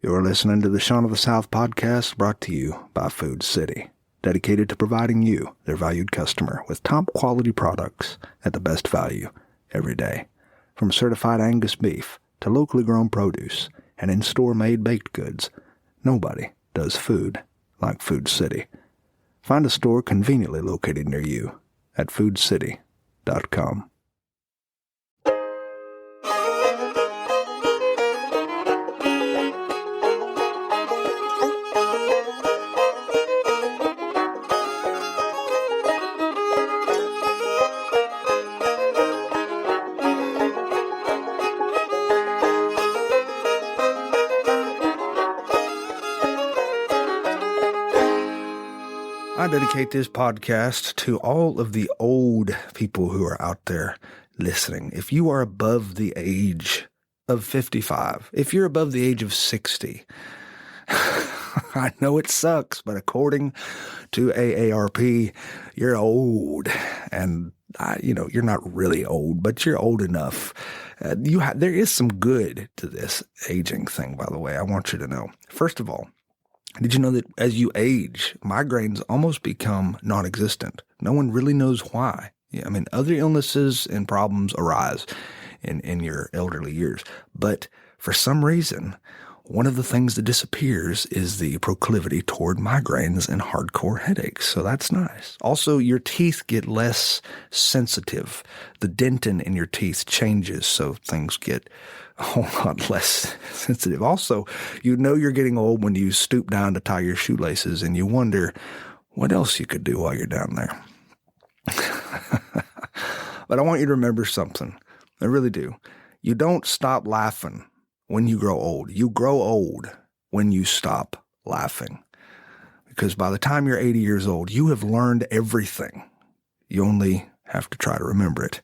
You're listening to the Shaun of the South podcast, brought to you by Food City, dedicated to providing you, their valued customer, with top quality products at the best value every day. From certified Angus beef to locally grown produce and in-store made baked goods, nobody does food like Food City. Find a store conveniently located near you at foodcity.com. I dedicate this podcast to all of the old people who are out there listening. If you are above the age of 55, if you're above the age of 60, I know it sucks, but according to AARP, you're old. And, you're not really old, but you're old enough. There is some good to this aging thing, by the way. I want you to know. First of all, did you know that as you age, migraines almost become non-existent? No one really knows why. Other illnesses and problems arise in your elderly years. But for some reason, one of the things that disappears is the proclivity toward migraines and hardcore headaches. So that's nice. Also, your teeth get less sensitive. The dentin in your teeth changes, so things get a whole lot less sensitive. Also, you know you're getting old when you stoop down to tie your shoelaces and you wonder what else you could do while you're down there. But I want you to remember something. I really do. You don't stop laughing when you grow old. You grow old when you stop laughing. Because by the time you're 80 years old, you have learned everything. You only have to try to remember it.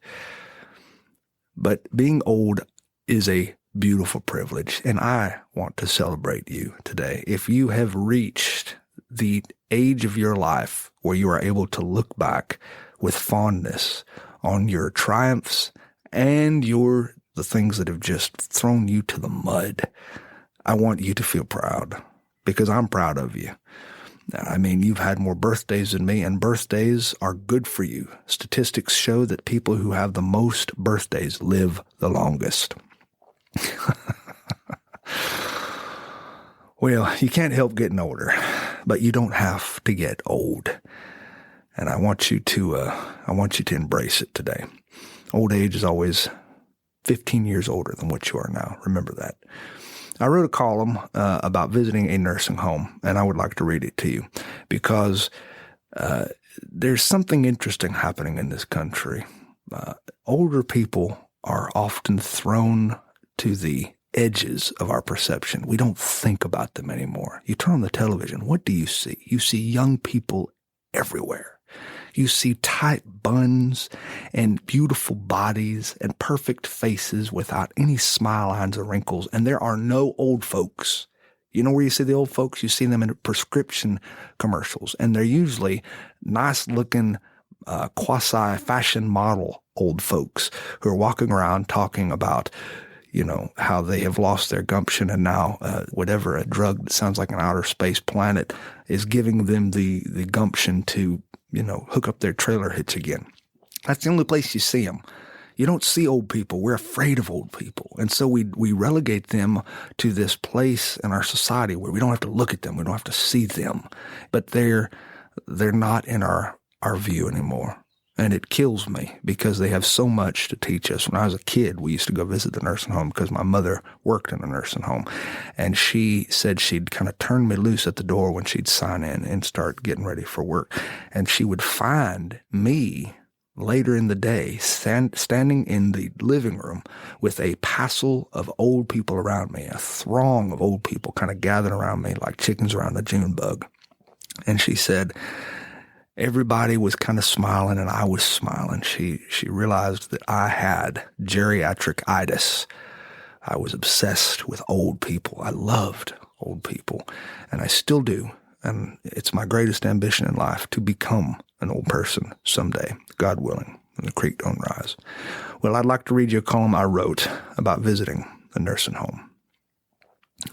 But being old is a beautiful privilege, and I want to celebrate you today. If you have reached the age of your life where you are able to look back with fondness on your triumphs and the things that have just thrown you to the mud, I want you to feel proud, because I'm proud of you. You've had more birthdays than me, and birthdays are good for you. Statistics show that people who have the most birthdays live the longest. Well, you can't help getting older, but you don't have to get old. And I want you to embrace it today. Old age is always 15 years older than what you are now. Remember that. I wrote a column about visiting a nursing home, and I would like to read it to you because there's something interesting happening in this country. Older people are often thrown to the edges of our perception. We don't think about them anymore. You turn on the television, what do you see? You see young people everywhere. You see tight buns and beautiful bodies and perfect faces without any smile lines or wrinkles. And there are no old folks. You know where you see the old folks? You see them in prescription commercials. And they're usually nice-looking quasi-fashion model old folks who are walking around talking about how they have lost their gumption, and now whatever a drug that sounds like an outer space planet is giving them the gumption to, hook up their trailer hitch again. That's the only place you see them. You don't see old people. We're afraid of old people. And so we relegate them to this place in our society where we don't have to look at them. We don't have to see them. But they're not in our view anymore. And it kills me because they have so much to teach us. When I was a kid, we used to go visit the nursing home because my mother worked in a nursing home. And she said she'd kind of turn me loose at the door when she'd sign in and start getting ready for work. And she would find me later in the day standing in the living room with a passel of old people around me, a throng of old people kind of gathered around me like chickens around a June bug. And she said, everybody was kind of smiling and I was smiling. She realized that I had geriatric-itis. I was obsessed with old people. I loved old people, and I still do. And it's my greatest ambition in life to become an old person someday, God willing, when the creek don't rise. Well, I'd like to read you a column I wrote about visiting a nursing home.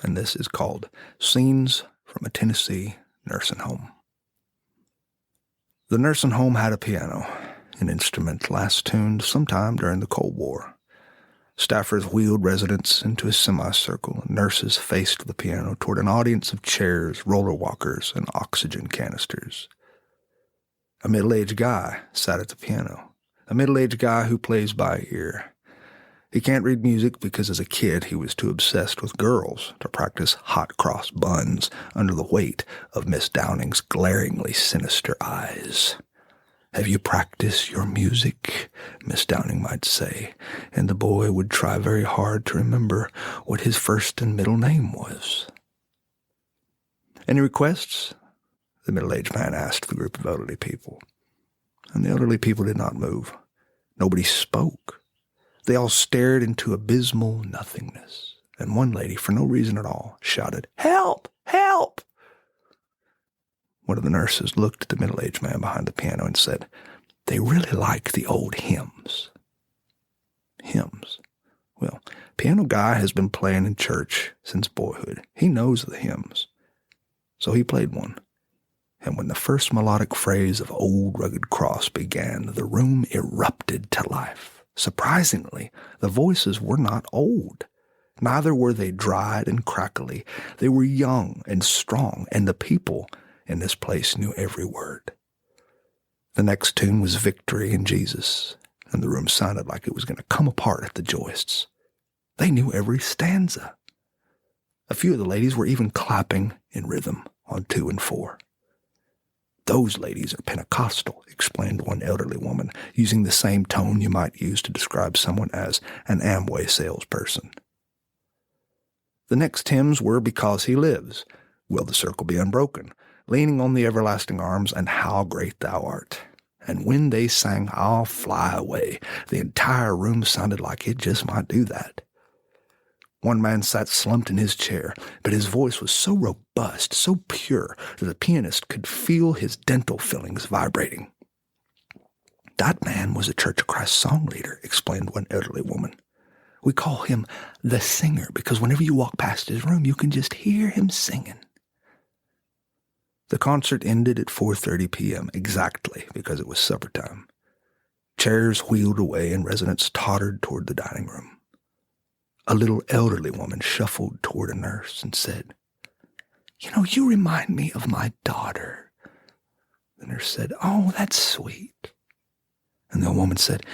and this is called Scenes from a Tennessee Nursing Home. The nursing home had a piano, an instrument last tuned sometime during the Cold War. Staffers wheeled residents into a semicircle, and nurses faced the piano toward an audience of chairs, roller walkers, and oxygen canisters. A middle-aged guy sat at the piano, a middle-aged guy who plays by ear. He can't read music because as a kid he was too obsessed with girls to practice hot-cross buns under the weight of Miss Downing's glaringly sinister eyes. "Have you practiced your music?" Miss Downing might say, and the boy would try very hard to remember what his first and middle name was. "Any requests?" the middle-aged man asked the group of elderly people. And the elderly people did not move. Nobody spoke. They all stared into abysmal nothingness, and one lady, for no reason at all, shouted, "Help! Help!" One of the nurses looked at the middle-aged man behind the piano and said, "They really like the old hymns." Hymns. Well, piano guy has been playing in church since boyhood. He knows the hymns. So he played one. And when the first melodic phrase of Old Rugged Cross began, the room erupted to life. Surprisingly, the voices were not old. Neither were they dried and crackly. They were young and strong, and the people in this place knew every word. The next tune was Victory in Jesus, and the room sounded like it was going to come apart at the joists. They knew every stanza. A few of the ladies were even clapping in rhythm on 2 and 4. "Those ladies are Pentecostal," explained one elderly woman, using the same tone you might use to describe someone as an Amway salesperson. The next hymns were Because He Lives, Will the Circle Be Unbroken, Leaning on the Everlasting Arms, and How Great Thou Art. And when they sang I'll Fly Away, the entire room sounded like it just might do that. One man sat slumped in his chair, but his voice was so robust, so pure, that the pianist could feel his dental fillings vibrating. "That man was a Church of Christ song leader," explained one elderly woman. "We call him the singer because whenever you walk past his room, you can just hear him singing." The concert ended at 4:30 p.m. exactly because it was supper time. Chairs wheeled away and residents tottered toward the dining room. A little elderly woman shuffled toward a nurse and said, "You remind me of my daughter." The nurse said, "Oh, that's sweet." And the old woman said,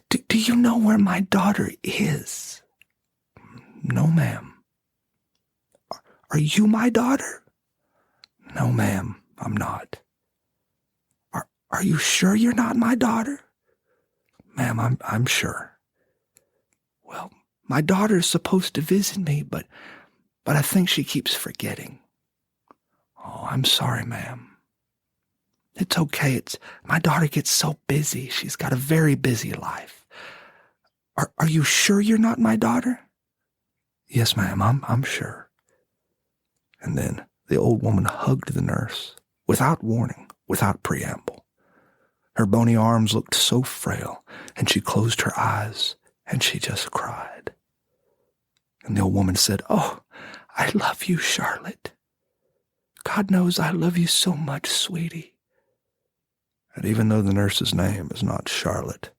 Do you know where my daughter is?" "No, ma'am." Are you my daughter?" "No, ma'am, I'm not." Are you sure you're not my daughter?" "Ma'am, I'm sure." "Well, my daughter's supposed to visit me, but I think she keeps forgetting." "Oh, I'm sorry, ma'am." "It's okay. My daughter gets so busy. She's got a very busy life." Are you sure you're not my daughter?" "Yes, ma'am, I'm sure." And then the old woman hugged the nurse, without warning, without preamble. Her bony arms looked so frail, and she closed her eyes, and she just cried. And the old woman said, "Oh, I love you, Charlotte. God knows I love you so much, sweetie." And even though the nurse's name is not Charlotte,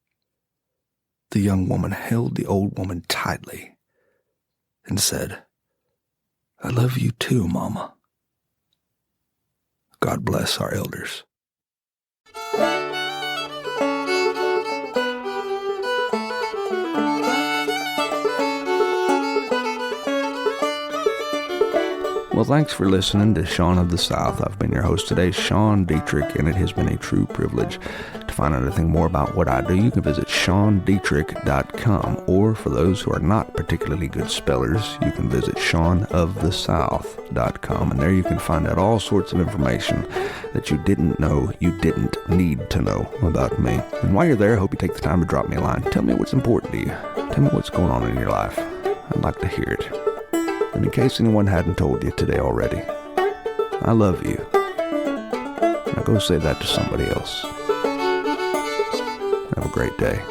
the young woman held the old woman tightly and said, "I love you too, Mama." God bless our elders. Well, thanks for listening to Sean of the South. I've been your host today, Sean Dietrich, and it has been a true privilege. To find out anything more about what I do, you can visit SeanDietrich.com, or for those who are not particularly good spellers, you can visit SeanOfTheSouth.com, and there you can find out all sorts of information that you didn't know you didn't need to know about me. And while you're there, I hope you take the time to drop me a line. Tell me what's important to you. Tell me what's going on in your life. I'd like to hear it. And in case anyone hadn't told you today already, I love you. Now go say that to somebody else. Have a great day.